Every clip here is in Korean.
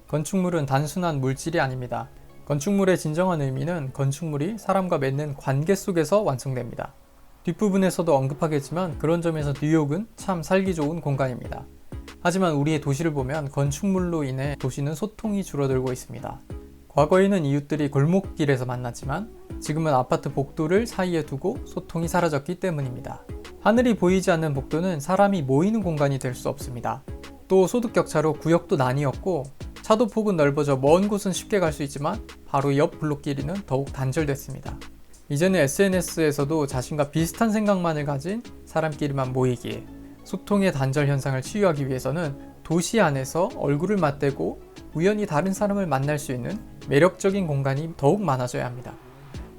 건축물은 단순한 물질이 아닙니다. 건축물의 진정한 의미는 건축물이 사람과 맺는 관계 속에서 완성됩니다. 뒷부분에서도 언급하겠지만 그런 점에서 뉴욕은 참 살기 좋은 공간입니다. 하지만 우리의 도시를 보면 건축물로 인해 도시는 소통이 줄어들고 있습니다. 과거에는 이웃들이 골목길에서 만났지만 지금은 아파트 복도를 사이에 두고 소통이 사라졌기 때문입니다. 하늘이 보이지 않는 복도는 사람이 모이는 공간이 될 수 없습니다. 또 소득 격차로 구역도 나뉘었고 차도 폭은 넓어져 먼 곳은 쉽게 갈 수 있지만 바로 옆 블록끼리는 더욱 단절됐습니다. 이제는 SNS에서도 자신과 비슷한 생각만을 가진 사람끼리만 모이기에 소통의 단절 현상을 치유하기 위해서는 도시 안에서 얼굴을 맞대고 우연히 다른 사람을 만날 수 있는 매력적인 공간이 더욱 많아져야 합니다.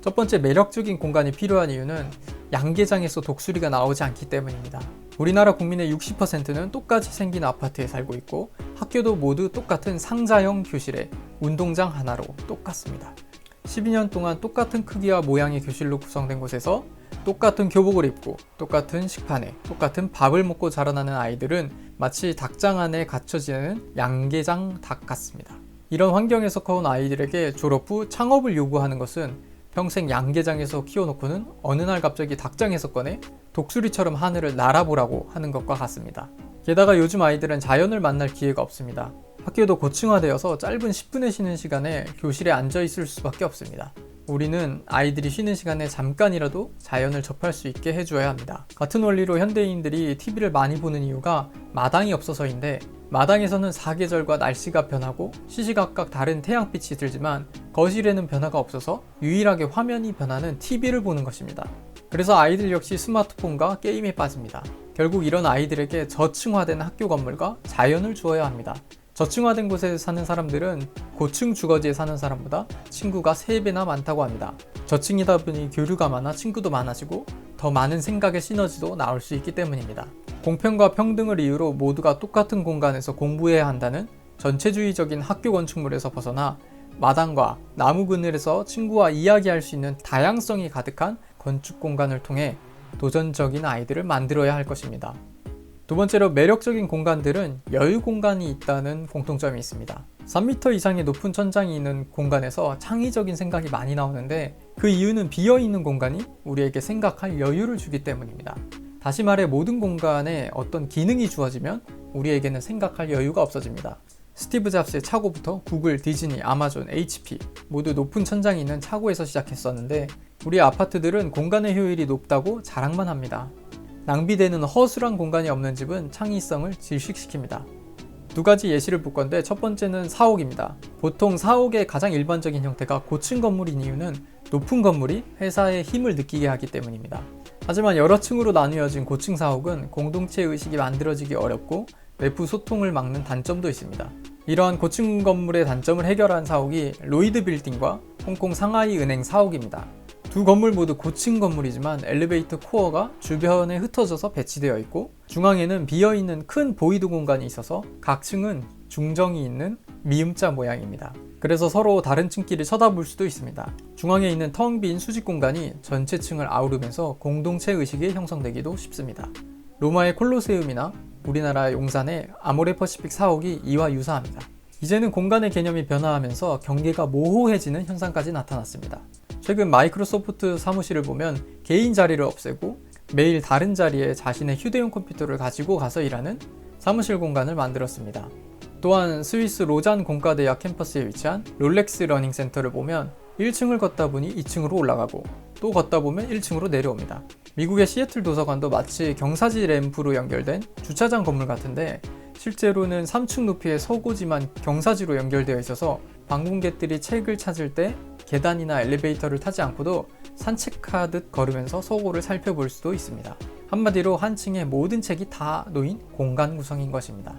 첫 번째 매력적인 공간이 필요한 이유는 양계장에서 독수리가 나오지 않기 때문입니다. 우리나라 국민의 60%는 똑같이 생긴 아파트에 살고 있고 학교도 모두 똑같은 상자형 교실에 운동장 하나로 똑같습니다. 12년 동안 똑같은 크기와 모양의 교실로 구성된 곳에서 똑같은 교복을 입고 똑같은 식판에 똑같은 밥을 먹고 자라나는 아이들은 마치 닭장 안에 갇혀 지내는 양계장 닭 같습니다. 이런 환경에서 커온 아이들에게 졸업 후 창업을 요구하는 것은 평생 양계장에서 키워놓고는 어느 날 갑자기 닭장에서 꺼내 독수리처럼 하늘을 날아보라고 하는 것과 같습니다. 게다가 요즘 아이들은 자연을 만날 기회가 없습니다. 학교도 고층화되어서 짧은 10분의 쉬는 시간에 교실에 앉아 있을 수밖에 없습니다. 우리는 아이들이 쉬는 시간에 잠깐이라도 자연을 접할 수 있게 해줘야 합니다. 같은 원리로 현대인들이 TV를 많이 보는 이유가 마당이 없어서인데 마당에서는 사계절과 날씨가 변하고 시시각각 다른 태양빛이 들지만 거실에는 변화가 없어서 유일하게 화면이 변하는 TV를 보는 것입니다. 그래서 아이들 역시 스마트폰과 게임에 빠집니다. 결국 이런 아이들에게 저층화된 학교 건물과 자연을 주어야 합니다. 저층화된 곳에 사는 사람들은 고층 주거지에 사는 사람보다 친구가 3배나 많다고 합니다. 저층이다 보니 교류가 많아 친구도 많아지고 더 많은 생각의 시너지도 나올 수 있기 때문입니다. 공평과 평등을 이유로 모두가 똑같은 공간에서 공부해야 한다는 전체주의적인 학교 건축물에서 벗어나 마당과 나무 그늘에서 친구와 이야기할 수 있는 다양성이 가득한 건축 공간을 통해 도전적인 아이들을 만들어야 할 것입니다. 두 번째로 매력적인 공간들은 여유 공간이 있다는 공통점이 있습니다. 3m 이상의 높은 천장이 있는 공간에서 창의적인 생각이 많이 나오는데 그 이유는 비어있는 공간이 우리에게 생각할 여유를 주기 때문입니다. 다시 말해 모든 공간에 어떤 기능이 주어지면 우리에게는 생각할 여유가 없어집니다. 스티브 잡스의 차고부터 구글, 디즈니, 아마존, HP 모두 높은 천장이 있는 차고에서 시작했었는데 우리 아파트들은 공간의 효율이 높다고 자랑만 합니다. 낭비되는 허술한 공간이 없는 집은 창의성을 질식시킵니다. 두 가지 예시를 볼 건데 첫 번째는 사옥입니다. 보통 사옥의 가장 일반적인 형태가 고층 건물인 이유는 높은 건물이 회사의 힘을 느끼게 하기 때문입니다. 하지만 여러 층으로 나뉘어진 고층 사옥은 공동체 의식이 만들어지기 어렵고 내부 소통을 막는 단점도 있습니다. 이러한 고층 건물의 단점을 해결한 사옥이 로이드 빌딩과 홍콩 상하이 은행 사옥입니다. 두 건물 모두 고층 건물이지만 엘리베이터 코어가 주변에 흩어져서 배치되어 있고 중앙에는 비어있는 큰 보이드 공간이 있어서 각 층은 중정이 있는 미음자 모양입니다. 그래서 서로 다른 층끼리 쳐다볼 수도 있습니다. 중앙에 있는 텅 빈 수직 공간이 전체 층을 아우르면서 공동체 의식이 형성되기도 쉽습니다. 로마의 콜로세움이나 우리나라 용산의 아모레퍼시픽 사옥이 이와 유사합니다. 이제는 공간의 개념이 변화하면서 경계가 모호해지는 현상까지 나타났습니다. 최근 마이크로소프트 사무실을 보면 개인 자리를 없애고 매일 다른 자리에 자신의 휴대용 컴퓨터를 가지고 가서 일하는 사무실 공간을 만들었습니다. 또한 스위스 로잔 공과대학 캠퍼스에 위치한 롤렉스 러닝센터를 보면 1층을 걷다 보니 2층으로 올라가고 또 걷다 보면 1층으로 내려옵니다. 미국의 시애틀 도서관도 마치 경사지 램프로 연결된 주차장 건물 같은데 실제로는 3층 높이의 서고지만 경사지로 연결되어 있어서 방문객들이 책을 찾을 때 계단이나 엘리베이터를 타지 않고도 산책하듯 걸으면서 서고를 살펴볼 수도 있습니다. 한마디로 한 층에 모든 책이 다 놓인 공간 구성인 것입니다.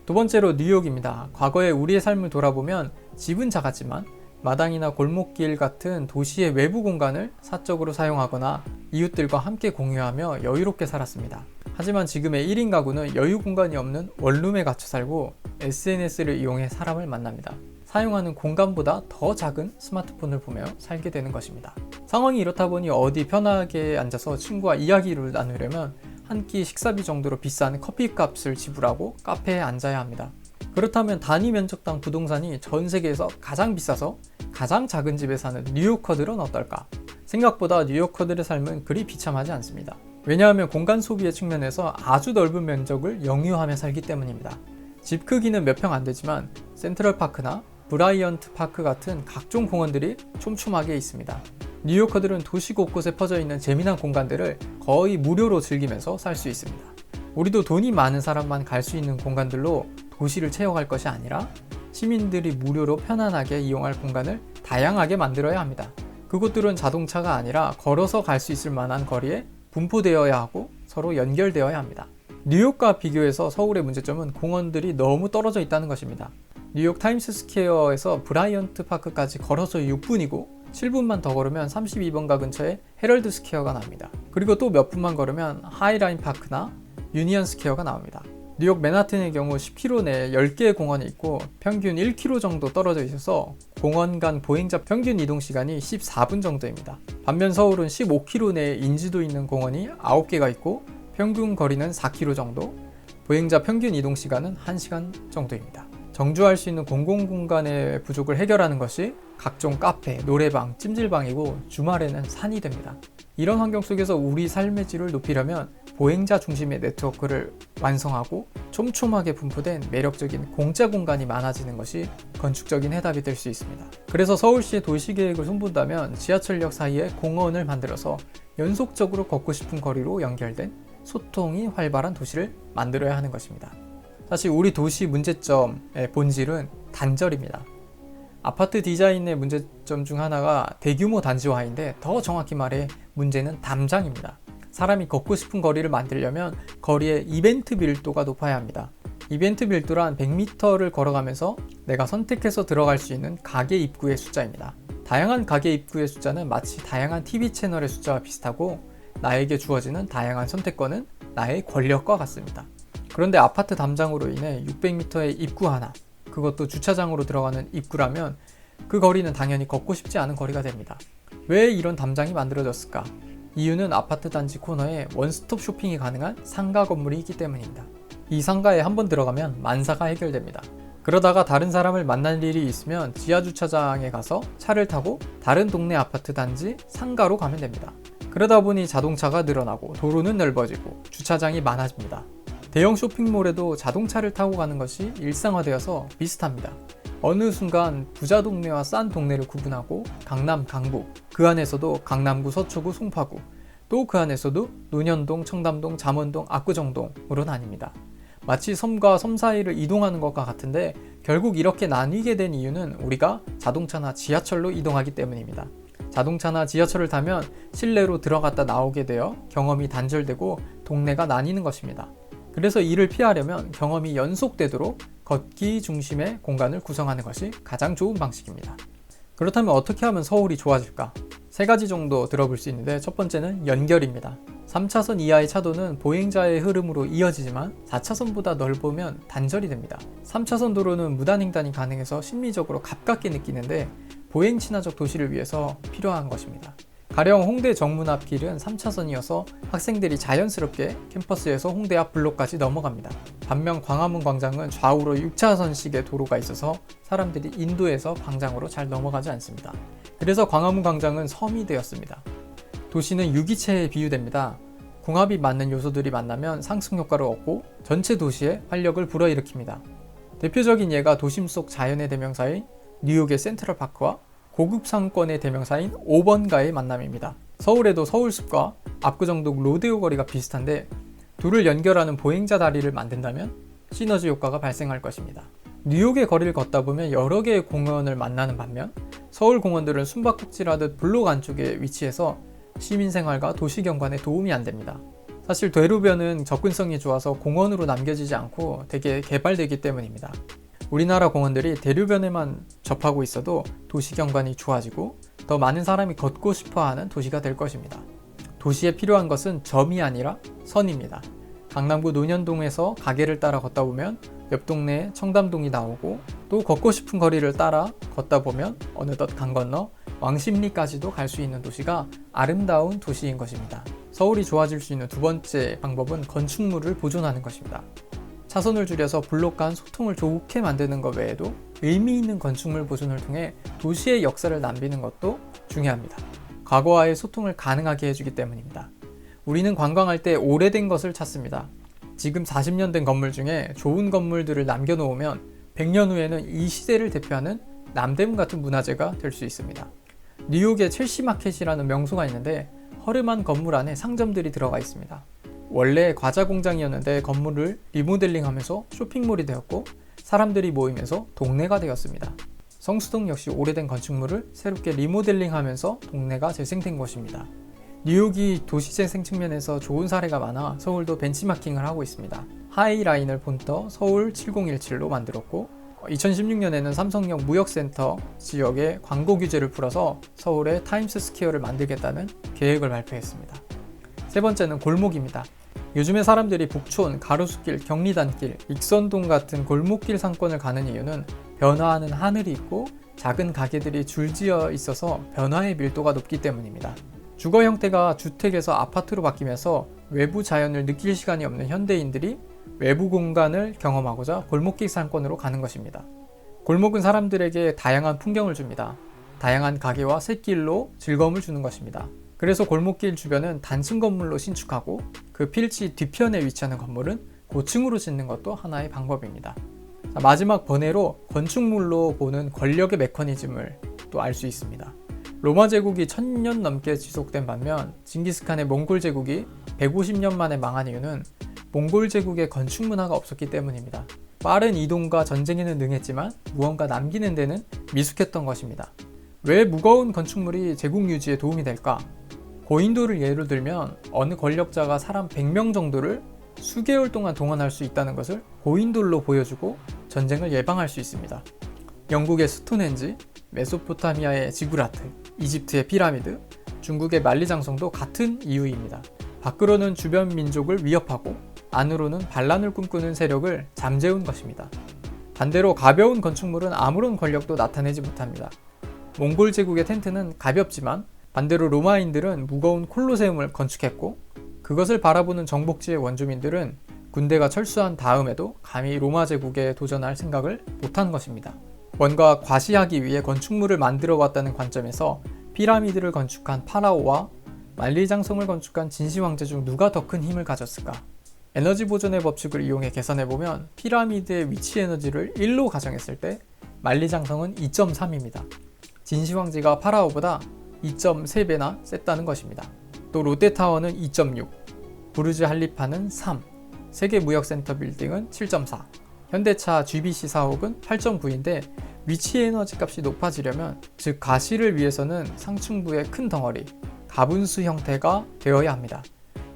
두 번째로 뉴욕입니다. 과거에 우리의 삶을 돌아보면 집은 작았지만 마당이나 골목길 같은 도시의 외부 공간을 사적으로 사용하거나 이웃들과 함께 공유하며 여유롭게 살았습니다. 하지만 지금의 1인 가구는 여유 공간이 없는 원룸에 갇혀 살고 SNS를 이용해 사람을 만납니다. 사용하는 공간보다 더 작은 스마트폰을 보며 살게 되는 것입니다. 상황이 이렇다 보니 어디 편하게 앉아서 친구와 이야기를 나누려면 한 끼 식사비 정도로 비싼 커피값을 지불하고 카페에 앉아야 합니다. 그렇다면 단위 면적당 부동산이 전 세계에서 가장 비싸서 가장 작은 집에 사는 뉴요커들은 어떨까? 생각보다 뉴요커들의 삶은 그리 비참하지 않습니다. 왜냐하면 공간 소비의 측면에서 아주 넓은 면적을 영유하며 살기 때문입니다. 집 크기는 몇 평 안 되지만 센트럴파크나 브라이언트 파크 같은 각종 공원들이 촘촘하게 있습니다. 뉴요커들은 도시 곳곳에 퍼져 있는 재미난 공간들을 거의 무료로 즐기면서 살 수 있습니다. 우리도 돈이 많은 사람만 갈 수 있는 공간들로 도시를 채워갈 것이 아니라 시민들이 무료로 편안하게 이용할 공간을 다양하게 만들어야 합니다. 그곳들은 자동차가 아니라 걸어서 갈 수 있을 만한 거리에 분포되어야 하고 서로 연결되어야 합니다. 뉴욕과 비교해서 서울의 문제점은 공원들이 너무 떨어져 있다는 것입니다. 뉴욕 타임스 스퀘어에서 브라이언트 파크까지 걸어서 6분이고 7분만 더 걸으면 32번가 근처에 헤럴드 스퀘어가 나옵니다. 그리고 또 몇 분만 걸으면 하이라인 파크나 유니언 스퀘어가 나옵니다. 뉴욕 맨하튼의 경우 10km 내에 10개의 공원이 있고 평균 1km 정도 떨어져 있어서 공원 간 보행자 평균 이동 시간이 14분 정도입니다. 반면 서울은 15km 내에 인지도 있는 공원이 9개가 있고 평균 거리는 4km 정도, 보행자 평균 이동 시간은 1시간 정도입니다. 정주할 수 있는 공공공간의 부족을 해결하는 것이 각종 카페, 노래방, 찜질방이고 주말에는 산이 됩니다. 이런 환경 속에서 우리 삶의 질을 높이려면 보행자 중심의 네트워크를 완성하고 촘촘하게 분포된 매력적인 공짜 공간이 많아지는 것이 건축적인 해답이 될 수 있습니다. 그래서 서울시의 도시계획을 손본다면 지하철역 사이에 공원을 만들어서 연속적으로 걷고 싶은 거리로 연결된 소통이 활발한 도시를 만들어야 하는 것입니다. 사실 우리 도시 문제점의 본질은 단절입니다. 아파트 디자인의 문제점 중 하나가 대규모 단지화인데 더 정확히 말해 문제는 담장입니다. 사람이 걷고 싶은 거리를 만들려면 거리의 이벤트 밀도가 높아야 합니다. 이벤트 밀도란 100m를 걸어가면서 내가 선택해서 들어갈 수 있는 가게 입구의 숫자입니다. 다양한 가게 입구의 숫자는 마치 다양한 TV 채널의 숫자와 비슷하고 나에게 주어지는 다양한 선택권은 나의 권력과 같습니다. 그런데 아파트 담장으로 인해 600m의 입구 하나, 그것도 주차장으로 들어가는 입구라면 그 거리는 당연히 걷고 싶지 않은 거리가 됩니다. 왜 이런 담장이 만들어졌을까? 이유는 아파트 단지 코너에 원스톱 쇼핑이 가능한 상가 건물이 있기 때문입니다. 이 상가에 한번 들어가면 만사가 해결됩니다. 그러다가 다른 사람을 만날 일이 있으면 지하주차장에 가서 차를 타고 다른 동네 아파트 단지 상가로 가면 됩니다. 그러다 보니 자동차가 늘어나고 도로는 넓어지고 주차장이 많아집니다. 대형 쇼핑몰에도 자동차를 타고 가는 것이 일상화되어서 비슷합니다. 어느 순간 부자 동네와 싼 동네를 구분하고 강남, 강북, 그 안에서도 강남구, 서초구, 송파구, 또 그 안에서도 논현동, 청담동, 잠원동, 압구정동으로 나뉩니다. 마치 섬과 섬 사이를 이동하는 것과 같은데 결국 이렇게 나뉘게 된 이유는 우리가 자동차나 지하철로 이동하기 때문입니다. 자동차나 지하철을 타면 실내로 들어갔다 나오게 되어 경험이 단절되고 동네가 나뉘는 것입니다. 그래서 이를 피하려면 경험이 연속되도록 걷기 중심의 공간을 구성하는 것이 가장 좋은 방식입니다. 그렇다면 어떻게 하면 서울이 좋아질까? 3가지 정도 들어볼 수 있는데 첫 번째는 연결입니다. 3차선 이하의 차도는 보행자의 흐름으로 이어지지만 4차선보다 넓으면 단절이 됩니다. 3차선 도로는 무단횡단이 가능해서 심리적으로 가깝게 느끼는데 보행 친화적 도시를 위해서 필요한 것입니다. 가령 홍대 정문 앞 길은 3차선이어서 학생들이 자연스럽게 캠퍼스에서 홍대 앞 블록까지 넘어갑니다. 반면 광화문 광장은 좌우로 6차선씩의 도로가 있어서 사람들이 인도에서 광장으로 잘 넘어가지 않습니다. 그래서 광화문 광장은 섬이 되었습니다. 도시는 유기체에 비유됩니다. 궁합이 맞는 요소들이 만나면 상승 효과를 얻고 전체 도시에 활력을 불어일으킵니다. 대표적인 예가 도심 속 자연의 대명사인 뉴욕의 센트럴파크와 고급 상권의 대명사인 5번가의 만남입니다. 서울에도 서울숲과 압구정동 로데오 거리가 비슷한데 둘을 연결하는 보행자 다리를 만든다면 시너지 효과가 발생할 것입니다. 뉴욕의 거리를 걷다 보면 여러 개의 공원을 만나는 반면 서울 공원들은 숨바꼭질하듯 블록 안쪽에 위치해서 시민생활과 도시 경관에 도움이 안 됩니다. 사실 대로변은 접근성이 좋아서 공원으로 남겨지지 않고 되게 개발되기 때문입니다. 우리나라 공원들이 대로변에만 접하고 있어도 도시 경관이 좋아지고 더 많은 사람이 걷고 싶어하는 도시가 될 것입니다. 도시에 필요한 것은 점이 아니라 선입니다. 강남구 논현동에서 가게를 따라 걷다 보면 옆 동네에 청담동이 나오고 또 걷고 싶은 거리를 따라 걷다 보면 어느덧 강 건너 왕십리까지도 갈 수 있는 도시가 아름다운 도시인 것입니다. 서울이 좋아질 수 있는 두 번째 방법은 건축물을 보존하는 것입니다. 차선을 줄여서 블록 간 소통을 좋게 만드는 것 외에도 의미 있는 건축물 보존을 통해 도시의 역사를 남기는 것도 중요합니다. 과거와의 소통을 가능하게 해주기 때문입니다. 우리는 관광할 때 오래된 것을 찾습니다. 지금 40년 된 건물 중에 좋은 건물들을 남겨놓으면 100년 후에는 이 시대를 대표하는 남대문 같은 문화재가 될 수 있습니다. 뉴욕의 첼시 마켓이라는 명소가 있는데 허름한 건물 안에 상점들이 들어가 있습니다. 원래 과자 공장이었는데 건물을 리모델링하면서 쇼핑몰이 되었고 사람들이 모이면서 동네가 되었습니다. 성수동 역시 오래된 건축물을 새롭게 리모델링하면서 동네가 재생된 곳입니다. 뉴욕이 도시재생 측면에서 좋은 사례가 많아 서울도 벤치마킹을 하고 있습니다. 하이라인을 본떠 서울 7017로 만들었고 2016년에는 삼성역 무역센터 지역에 광고 규제를 풀어서 서울의 타임스스퀘어를 만들겠다는 계획을 발표했습니다. 세 번째는 골목입니다. 요즘에 사람들이 북촌, 가로수길, 경리단길, 익선동 같은 골목길 상권을 가는 이유는 변화하는 하늘이 있고 작은 가게들이 줄지어 있어서 변화의 밀도가 높기 때문입니다. 주거 형태가 주택에서 아파트로 바뀌면서 외부 자연을 느낄 시간이 없는 현대인들이 외부 공간을 경험하고자 골목길 상권으로 가는 것입니다. 골목은 사람들에게 다양한 풍경을 줍니다. 다양한 가게와 샛길로 즐거움을 주는 것입니다. 그래서 골목길 주변은 단층 건물로 신축하고 그 필지 뒤편에 위치하는 건물은 고층으로 짓는 것도 하나의 방법입니다. 마지막 번외로 건축물로 보는 권력의 메커니즘을 또 알 수 있습니다. 로마 제국이 1000년 넘게 지속된 반면 징기스칸의 몽골 제국이 150년 만에 망한 이유는 몽골 제국의 건축 문화가 없었기 때문입니다. 빠른 이동과 전쟁에는 능했지만 무언가 남기는 데는 미숙했던 것입니다. 왜 무거운 건축물이 제국 유지에 도움이 될까? 고인돌을 예로 들면 어느 권력자가 사람 100명 정도를 수개월 동안 동원할 수 있다는 것을 고인돌로 보여주고 전쟁을 예방할 수 있습니다. 영국의 스톤헨지, 메소포타미아의 지구라트, 이집트의 피라미드, 중국의 만리장성도 같은 이유입니다. 밖으로는 주변 민족을 위협하고 안으로는 반란을 꿈꾸는 세력을 잠재운 것입니다. 반대로 가벼운 건축물은 아무런 권력도 나타내지 못합니다. 몽골 제국의 텐트는 가볍지만 반대로 로마인들은 무거운 콜로세움을 건축했고 그것을 바라보는 정복지의 원주민들은 군대가 철수한 다음에도 감히 로마 제국에 도전할 생각을 못한 것입니다. 뭔가 과시하기 위해 건축물을 만들어 왔다는 관점에서 피라미드를 건축한 파라오와 만리장성을 건축한 진시 황제 중 누가 더 큰 힘을 가졌을까? 에너지 보존의 법칙을 이용해 계산해보면 피라미드의 위치 에너지를 1로 가정했을 때 만리장성은 2.3입니다. 진시 황제가 파라오보다 2.3배나 셌다는 것입니다. 또 롯데타워는 2.6, 부르즈 할리파는 3, 세계무역센터 빌딩은 7.4, 현대차 GBC 사옥은 8.9인데 위치 에너지 값이 높아지려면 즉 가시를 위해서는 상층부의 큰 덩어리, 가분수 형태가 되어야 합니다.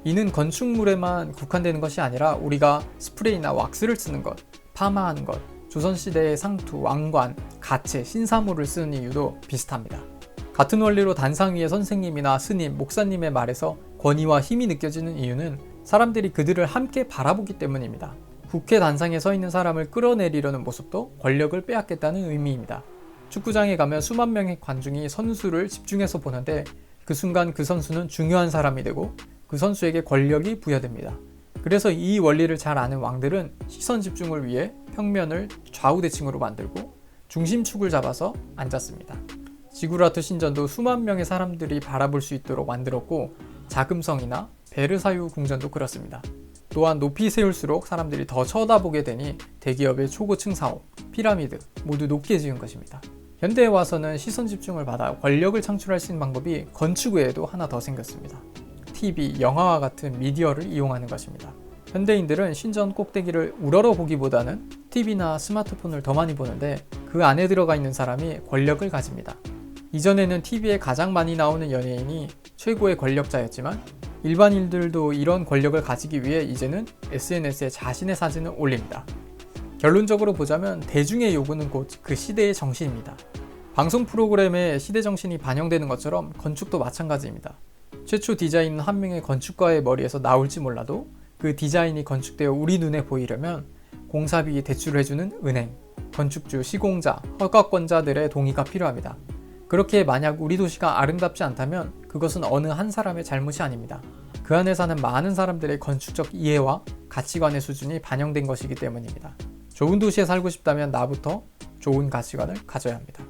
이는 건축물에만 국한되는 것이 아니라 우리가 스프레이나 왁스를 쓰는 것, 파마하는 것, 조선시대의 상투, 왕관, 가채, 신사모를 쓰는 이유도 비슷합니다. 같은 원리로 단상 위의 선생님이나 스님, 목사님의 말에서 권위와 힘이 느껴지는 이유는 사람들이 그들을 함께 바라보기 때문입니다. 국회 단상에 서 있는 사람을 끌어내리려는 모습도 권력을 빼앗겠다는 의미입니다. 축구장에 가면 수만 명의 관중이 선수를 집중해서 보는데 그 순간 그 선수는 중요한 사람이 되고 그 선수에게 권력이 부여됩니다. 그래서 이 원리를 잘 아는 왕들은 시선 집중을 위해 평면을 좌우대칭으로 만들고 중심축을 잡아서 앉았습니다. 지구라트 신전도 수만 명의 사람들이 바라볼 수 있도록 만들었고 자금성이나 베르사유 궁전도 그렇습니다. 또한 높이 세울수록 사람들이 더 쳐다보게 되니 대기업의 초고층 사옥, 피라미드 모두 높게 지은 것입니다. 현대에 와서는 시선 집중을 받아 권력을 창출할 수 있는 방법이 건축 외에도 하나 더 생겼습니다. TV, 영화와 같은 미디어를 이용하는 것입니다. 현대인들은 신전 꼭대기를 우러러 보기보다는 TV나 스마트폰을 더 많이 보는데 그 안에 들어가 있는 사람이 권력을 가집니다. 이전에는 TV에 가장 많이 나오는 연예인이 최고의 권력자였지만 일반인들도 이런 권력을 가지기 위해 이제는 SNS에 자신의 사진을 올립니다. 결론적으로 보자면 대중의 요구는 곧 그 시대의 정신입니다. 방송 프로그램에 시대 정신이 반영되는 것처럼 건축도 마찬가지입니다. 최초 디자인은 한 명의 건축가의 머리에서 나올지 몰라도 그 디자인이 건축되어 우리 눈에 보이려면 공사비 대출을 해주는 은행, 건축주, 시공자, 허가권자들의 동의가 필요합니다. 그렇게 만약 우리 도시가 아름답지 않다면 그것은 어느 한 사람의 잘못이 아닙니다. 그 안에 사는 많은 사람들의 건축적 이해와 가치관의 수준이 반영된 것이기 때문입니다. 좋은 도시에 살고 싶다면 나부터 좋은 가치관을 가져야 합니다.